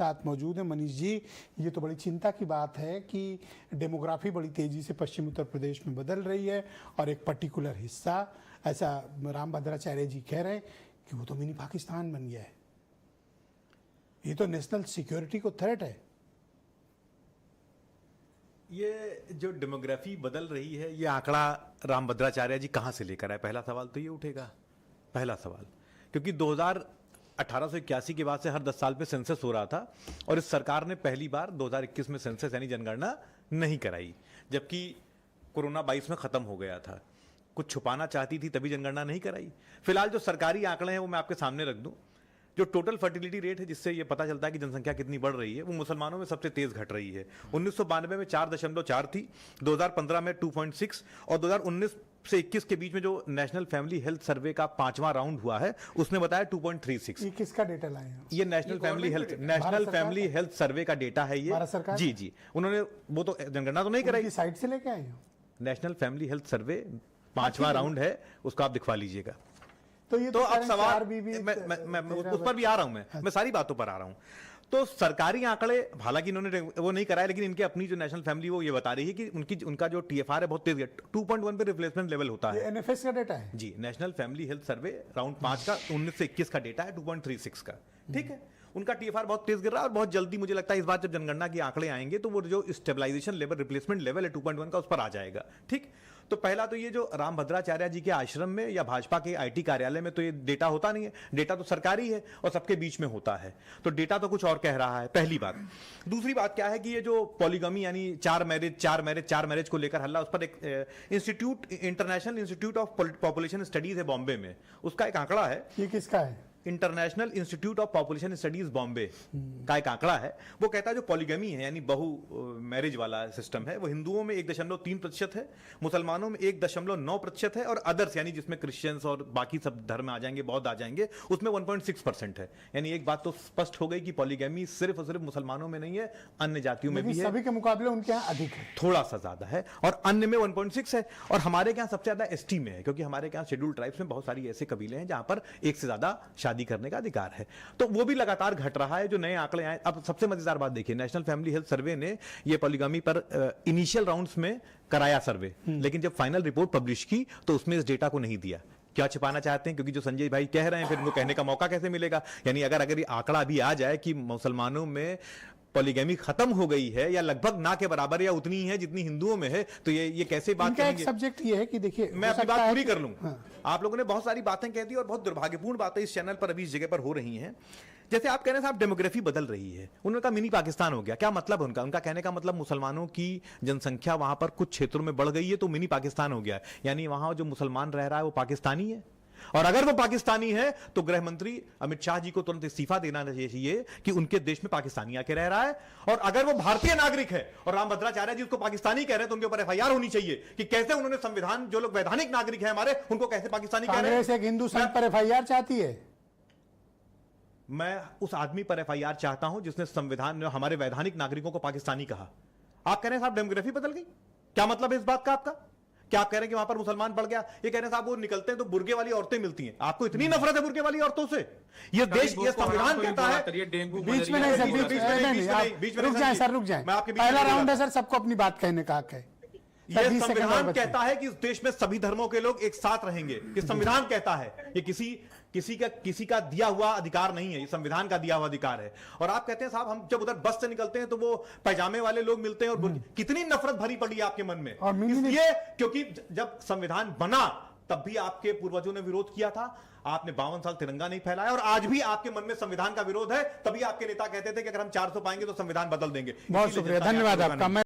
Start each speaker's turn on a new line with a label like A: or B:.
A: साथ मौजूद है मनीष जी। ये तो बड़ी चिंता की बात है कि डेमोग्राफी बड़ी तेजी से पश्चिम उत्तर प्रदेश में बदल रही है और एक पर्टिकुलर हिस्सा, ऐसा राम भद्राचार्य जी कह रहे हैं कि वो तो मिनी पाकिस्तान बन गया है। ये तो नेशनल सिक्योरिटी को थ्रेट है।
B: ये जो डेमोग्राफी बदल रही है, ये आंकड़ा राम भद्राचार्य जी कहाँ से लेकर आए? पहला सवाल तो ये उठेगा, पहला सवाल, क्योंकि 1881 के बाद से हर 10 साल पे सेंसस हो रहा था और इस सरकार ने पहली बार 2021 में सेंसस यानी जनगणना नहीं कराई, जबकि कोरोना 22 में खत्म हो गया था। कुछ छुपाना चाहती थी तभी जनगणना नहीं कराई। फिलहाल जो सरकारी आंकड़े हैं वो मैं आपके सामने रख दूं। जो टोटल फर्टिलिटी रेट है, जिससे ये पता चलता है कि जनसंख्या कितनी बढ़ रही है, वो मुसलमानों में सबसे तेज घट रही है। 1992 में 4.4 थी, 2015 में 2.6 और 2019 से 21 के बीच में जो नेशनल फैमिली हेल्थ सर्वे का 5वां राउंड हुआ है उसने बताया 2.36।
A: ये किसका डेटा लाए हैं?
B: ये नेशनल फैमिली हेल्थ सर्वे का डेटा है ये।
A: भारत सरकार?
B: जी जी, उन्होंने वो तो जनगणना तो नहीं कराई,
A: साइट से लेके आए हो।
B: नेशनल फैमिली हेल्थ सर्वे 5वां राउंड है, उसको आप दिखवा लीजिएगा।
A: तो ये
B: तो अब सवाल मैं उस पर भी आ रहा हूं, मैं सारी बातों पर आ रहा हूं। तो सरकारी आंकड़े हालांकि इन्होंने वो नहीं कराया, लेकिन इनके अपनी जो नेशनल फैमिली वो ये बता रही है कि उनका जो टीएफआर है बहुत तेज है, 2.1 पे रिप्लेसमेंट लेवल होता है।
A: एनएफएस का डेटा है
B: ji, national family health survey round 5 का 19 से 21 का डेटा है 2.36 का। ठीक है, उनका टीएफआर बहुत तेज गिर रहा है और बहुत जल्दी मुझे लगता है इस बार जब जनगणना के आंकड़े आएंगे तो वो जो स्टेबलाइजेशन लेवल, रिप्लेसमेंट लेवल है 2.1 का, उस पर आ जाएगा। ठीक, तो पहला तो ये जो राम भद्राचार्य जी के आश्रम में या भाजपा के आईटी कार्यालय में तो ये डेटा होता नहीं है, डेटा तो सरकारी है और सबके बीच में होता है, तो डेटा तो कुछ और कह रहा है, पहली बात। दूसरी बात क्या है कि ये जो पॉलीगमी यानी चार मैरिज को लेकर हल्ला, उस पर एक international institute of population studies है बॉम्बे में, उसका एक आंकड़ा है।
A: ये किसका है?
B: International institute of population studies Bombay का एक आंकड़ा है। वो कहता है जो पॉलीगमी है यानी बहु मैरिज वाला सिस्टम है, वो हिंदुओं में 1.3% है, मुसलमानों में 1.9% है और अदर्स यानी जिसमें क्रिश्चियंस और बाकी सब धर्म आ जाएंगे, बौद्ध आ जाएंगे, उसमें 1.6% है। यानी एक बात तो स्पष्ट हो गई कि पॉलीगमी सिर्फ और सिर्फ मुसलमानों में नहीं है, अन्य जातियों में भी है।
A: सभी के मुकाबले उनके यहाँ अधिक है,
B: थोड़ा सा ज्यादा है, और अन्य में 1.6 है। और हमारे यहाँ सबसे ज्यादा एसटी में है, क्योंकि हमारे यहाँ शेड्यूल्ड ट्राइब्स में बहुत सारी ऐसे कबीले हैं जहां पर एक से ज्यादा शादी करने का अधिकार है, तो वो भी लगातार घट रहा है। जो नए आंकड़े आए, अब सबसे मजेदार बात देखिए, नेशनल फैमिली हेल्थ सर्वे ने ये पॉलीगमी पर इनिशियल राउंड्स में कराया सर्वे, लेकिन जब फाइनल रिपोर्ट पब्लिश की तो उसमें इस डेटा को नहीं दिया। क्या छिपाना चाहते हैं? क्योंकि जो संजय भाई कह रहे हैं फिर उनको कहने का मौका कैसे मिलेगा? यानी अगर ये आंकड़ा भी आ जाए कि मुसलमानों में पॉलीगमी खत्म हो गई है या लगभग ना के बराबर या उतनी ही है जितनी हिंदुओं में है, तो ये कैसे बात करेंगे?
A: एक सब्जेक्ट ये है कि देखिए,
B: मैं अपनी बात पूरी कर लूं। आप लोगों ने बहुत सारी बातें कह दी और बहुत दुर्भाग्यपूर्ण बातें इस चैनल पर अभी इस जगह पर हो रही हैं। जैसे आप कह रहे हैं साहब डेमोग्राफी बदल रही है, उन्होंने कहा मिनी पाकिस्तान हो गया। क्या मतलब उनका कहने का मतलब मुसलमानों की जनसंख्या वहां पर कुछ क्षेत्रों में बढ़ गई है तो मिनी पाकिस्तान हो गया, यानी वहां जो मुसलमान रह रहा है वो पाकिस्तानी है। और अगर वो पाकिस्तानी है तो गृह मंत्री अमित शाह जी को तुरंत इस्तीफा देना चाहिए कि उनके देश में पाकिस्तानी आके रह रहा है। और अगर वो भारतीय नागरिक है और राम भद्राचार्य जी उसको पाकिस्तानी कह रहे हैं तो उनके ऊपर एफआईआर होनी चाहिए कि कैसे उन्होंने संविधान, जो लोग वैधानिक नागरिक है हमारे, उनको कैसे पाकिस्तानी कह रहे हैं।
A: एक हिंदू संघ पर एफआईआर चाहती है।
B: मैं उस आदमी पर एफआईआर चाहता हूं जिसने संविधान में हमारे वैधानिक नागरिकों को पाकिस्तानी कहा। आप कह रहे हैं साहब डेमोग्राफी बदल गई, क्या मतलब है इस बात का आपका? क्या आप कह रहे हैं कि वहां पर मुसलमान बढ़ गया? ये कह रहे हैं साहब वो निकलते हैं तो बुर्गे वाली औरतें मिलती हैं। आपको इतनी नफरत है बुर्गे वाली औरतों से? ये देश, ये संविधान कहता है।
A: बीच में नहीं सर, बीच में रुक जाए सर, रुक जाए। पहला राउंड है सर, सबको अपनी बात कहने का हक है।
B: यह संविधान कहता है कि इस देश में सभी धर्मों के लोग एक साथ रहेंगे। ये संविधान कहता है, ये किसी का दिया हुआ अधिकार नहीं है, ये संविधान का दिया हुआ अधिकार है। और आप कहते हैं साहब हम जब उधर बस से निकलते हैं तो वो पैजामे वाले लोग मिलते हैं और कितनी नफरत भरी पड़ी है आपके मन में। इसलिए क्योंकि जब संविधान बना तब भी आपके पूर्वजों ने विरोध किया था, आपने 52 साल तिरंगा नहीं फहराया, और आज भी आपके मन में संविधान का विरोध है। तभी आपके नेता कहते थे कि अगर हम 400 पाएंगे तो संविधान बदल देंगे।
A: बहुत शुक्रिया, धन्यवाद आपका।